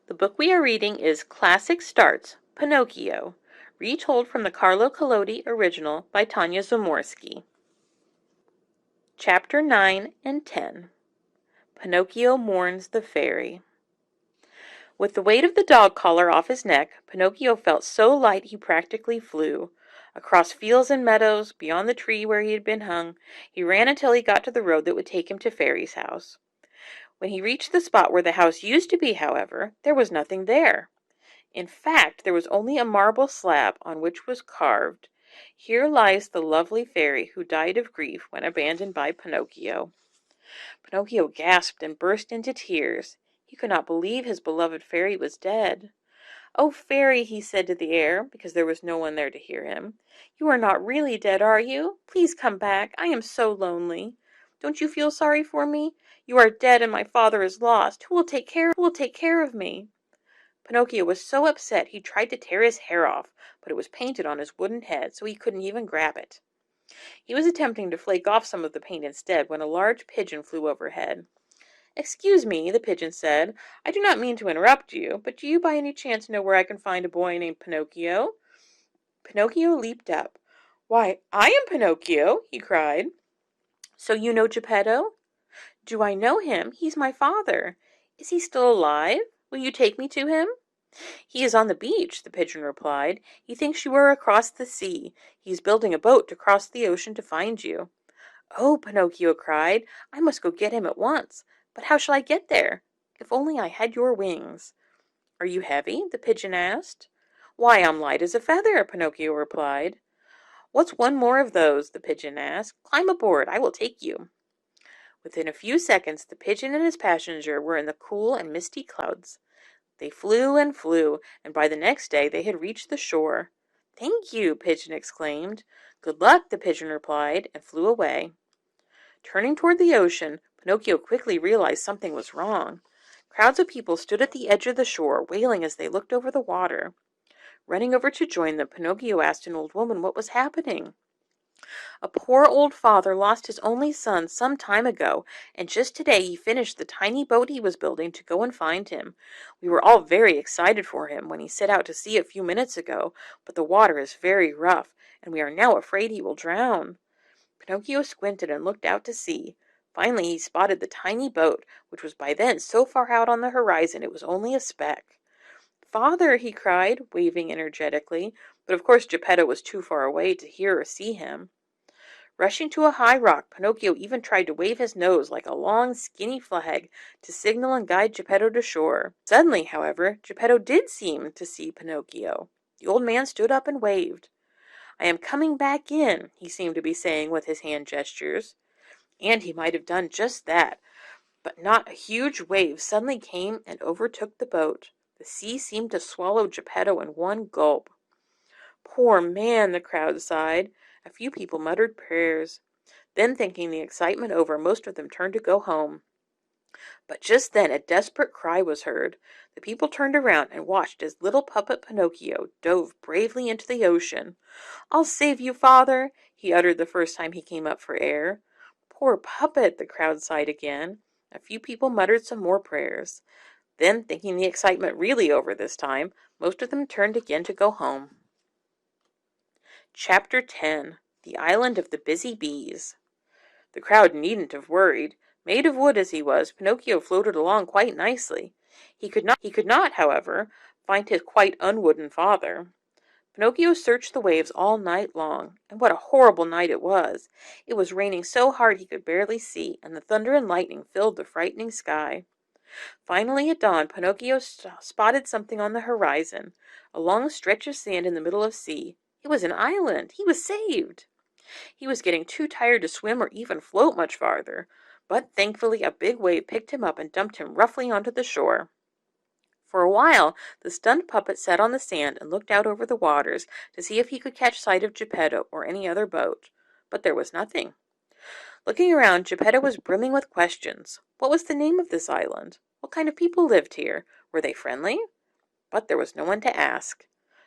The book we are reading is Classic Starts, Pinocchio, retold from the Carlo Collodi original by Tanya Zamorsky. Chapter 9 and 10. Pinocchio Mourns the Fairy. With the weight of the dog collar off his neck, Pinocchio felt so light he practically flew. Across fields and meadows, beyond the tree where he had been hung, he ran until he got to the road that would take him to Fairy's house. When he reached the spot where the house used to be, however, there was nothing there. In fact, there was only a marble slab on which was carved, "Here lies the lovely fairy who died of grief when abandoned by Pinocchio." Pinocchio gasped and burst into tears. He could not believe his beloved fairy was dead. "Oh, fairy," he said to the air, because there was no one there to hear him, "you are not really dead, are you? Please come back. I am so lonely. Don't you feel sorry for me? You are dead and my father is lost. Who will take care of me?" Pinocchio was so upset he tried to tear his hair off, but it was painted on his wooden head, so he couldn't even grab it. He was attempting to flake off some of the paint instead when a large pigeon flew overhead. "Excuse me," the pigeon said. "I do not mean to interrupt you, but do you by any chance know where I can find a boy named Pinocchio?" Pinocchio leaped up. "Why, I am Pinocchio!" he cried. "So you know Geppetto?" "Do I know him? He's my father. Is he still alive? Will you take me to him?" "He is on the beach," the pigeon replied. "He thinks you are across the sea. He is building a boat to cross the ocean to find you." "Oh," Pinocchio cried, "I must go get him at once. But how shall I get there? If only I had your wings." "Are you heavy?" the pigeon asked. "Why, I'm light as a feather," Pinocchio replied. "What's one more of those?" the pigeon asked. "Climb aboard. I will take you." Within a few seconds the pigeon and his passenger were in the cool and misty clouds. They flew and flew, and by the next day they had reached the shore. "Thank you," Pigeon exclaimed. "Good luck," the pigeon replied, and flew away. Turning toward the ocean, Pinocchio quickly realized something was wrong. Crowds of people stood at the edge of the shore, wailing as they looked over the water. Running over to join them, Pinocchio asked an old woman what was happening. "A poor old father lost his only son some time ago, and just today he finished the tiny boat he was building to go and find him. We were all very excited for him when he set out to sea a few minutes ago, but the water is very rough, and we are now afraid he will drown." Pinocchio squinted and looked out to sea. Finally he spotted the tiny boat, which was by then so far out on the horizon it was only a speck. "Father!" he cried, waving energetically, but of course Geppetto was too far away to hear or see him. Rushing to a high rock, Pinocchio even tried to wave his nose like a long, skinny flag to signal and guide Geppetto to shore. Suddenly, however, Geppetto did seem to see Pinocchio. The old man stood up and waved. "I am coming back in," he seemed to be saying with his hand gestures. And he might have done just that, but not a huge wave suddenly came and overtook the boat. The sea seemed to swallow Geppetto in one gulp. "Poor man," the crowd sighed. A few people muttered prayers. Then, thinking the excitement over, most of them turned to go home. But just then a desperate cry was heard. The people turned around and watched as little puppet Pinocchio dove bravely into the ocean. "I'll save you, father," he uttered the first time he came up for air. "Poor puppet," the crowd sighed again. A few people muttered some more prayers. Then, thinking the excitement really over this time, most of them turned again to go home. Chapter 10. The Island of the Busy Bees. The crowd needn't have worried. Made of wood as he was, Pinocchio floated along quite nicely. He could not, however, find his quite unwooden father. Pinocchio searched the waves all night long, and what a horrible night it was! It was raining so hard he could barely see, and the thunder and lightning filled the frightening sky. Finally, at dawn, Pinocchio spotted something on the horizon, a long stretch of sand in the middle of the sea. It was an island! He was saved! He was getting too tired to swim or even float much farther, but thankfully a big wave picked him up and dumped him roughly onto the shore. For a while the stunned puppet sat on the sand and looked out over the waters to see if he could catch sight of Geppetto or any other boat, but there was nothing. Looking around, Geppetto was brimming with questions. What was the name of this island? What kind of people lived here? Were they friendly? But there was no one to ask.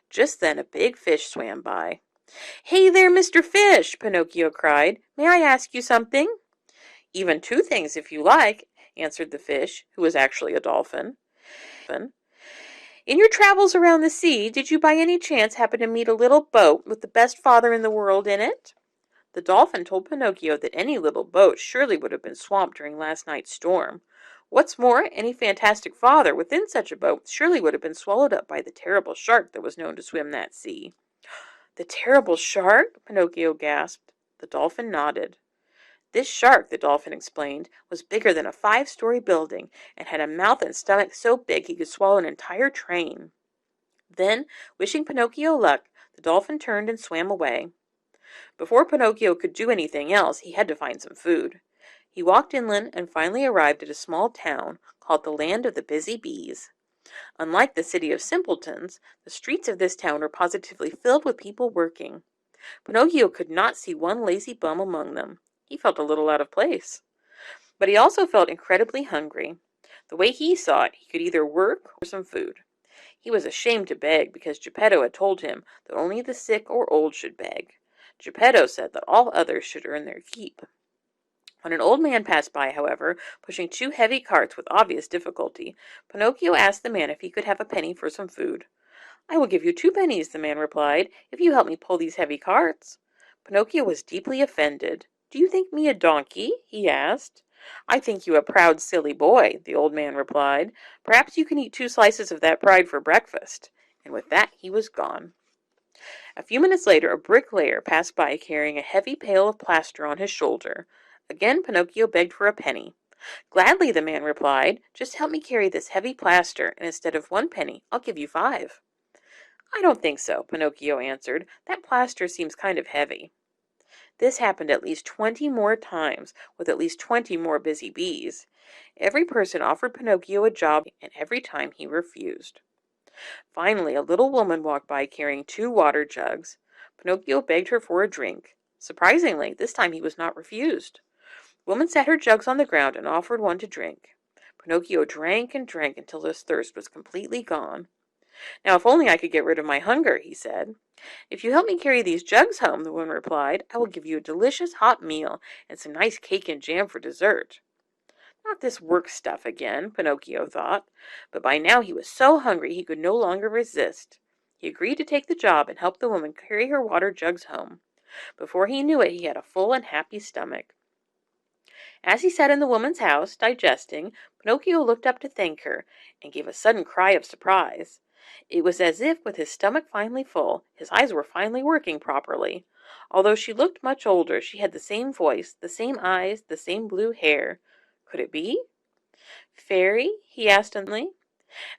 Just then a big fish swam by. "Hey there, Mr. Fish!" Pinocchio cried. "May I ask you something?" "Even two things, if you like," answered the fish, who was actually a dolphin. In your travels around the sea, did you by any chance happen to meet a little boat with the best father in the world in it? The dolphin told Pinocchio that any little boat surely would have been swamped during last night's storm. What's more, any fantastic father within such a boat surely would have been swallowed up by the terrible shark that was known to swim that sea. The terrible shark? Pinocchio gasped. The dolphin nodded. This shark, the dolphin explained, was bigger than a 5-story building and had a mouth and stomach so big he could swallow an entire train. Then, wishing Pinocchio luck, the dolphin turned and swam away. Before Pinocchio could do anything else, he had to find some food. He walked inland and finally arrived at a small town called the Land of the Busy Bees. Unlike the city of simpletons, the streets of this town were positively filled with people working. Pinocchio could not see one lazy bum among them. He felt a little out of place. But he also felt incredibly hungry. The way he saw it, he could either work or some food. He was ashamed to beg because Geppetto had told him that only the sick or old should beg. Geppetto said that all others should earn their keep. When an old man passed by, however, pushing 2 heavy carts with obvious difficulty, Pinocchio asked the man if he could have a penny for some food. I will give you 2 pennies, the man replied, if you help me pull these heavy carts. Pinocchio was deeply offended. Do you think me a donkey? He asked. I think you a proud, silly boy, the old man replied. Perhaps you can eat 2 slices of that pride for breakfast. And with that he was gone. A few minutes later a bricklayer passed by carrying a heavy pail of plaster on his shoulder. Again Pinocchio begged for a penny. Gladly, the man replied. Just help me carry this heavy plaster, and instead of 1 penny, I'll give you 5. I don't think so, Pinocchio answered. That plaster seems kind of heavy. This happened at least 20 more times, with at least 20 more busy bees. Every person offered Pinocchio a job, and every time he refused. Finally, a little woman walked by carrying 2 water jugs. Pinocchio begged her for a drink. Surprisingly, this time he was not refused. The woman set her jugs on the ground and offered one to drink. Pinocchio drank and drank until his thirst was completely gone. Now, if only I could get rid of my hunger, he said. If you help me carry these jugs home, the woman replied, I will give you a delicious hot meal and some nice cake and jam for dessert. Not this work stuff again, Pinocchio thought, but by now he was so hungry he could no longer resist. He agreed to take the job and help the woman carry her water jugs home. Before he knew it, he had a full and happy stomach. As he sat in the woman's house, digesting, Pinocchio looked up to thank her and gave a sudden cry of surprise. It was as if, with his stomach finally full, his eyes were finally working properly. Although she looked much older, she had the same voice, the same eyes, the same blue hair. Could it be? Fairy? He asked suddenly.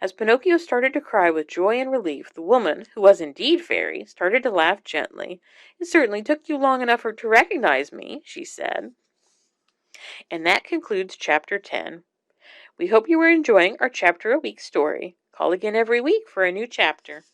As Pinocchio started to cry with joy and relief, the woman, who was indeed Fairy, started to laugh gently. It certainly took you long enough to recognize me, she said. And that concludes Chapter 10. We hope you are enjoying our Chapter a Week story. Call again every week for a new chapter.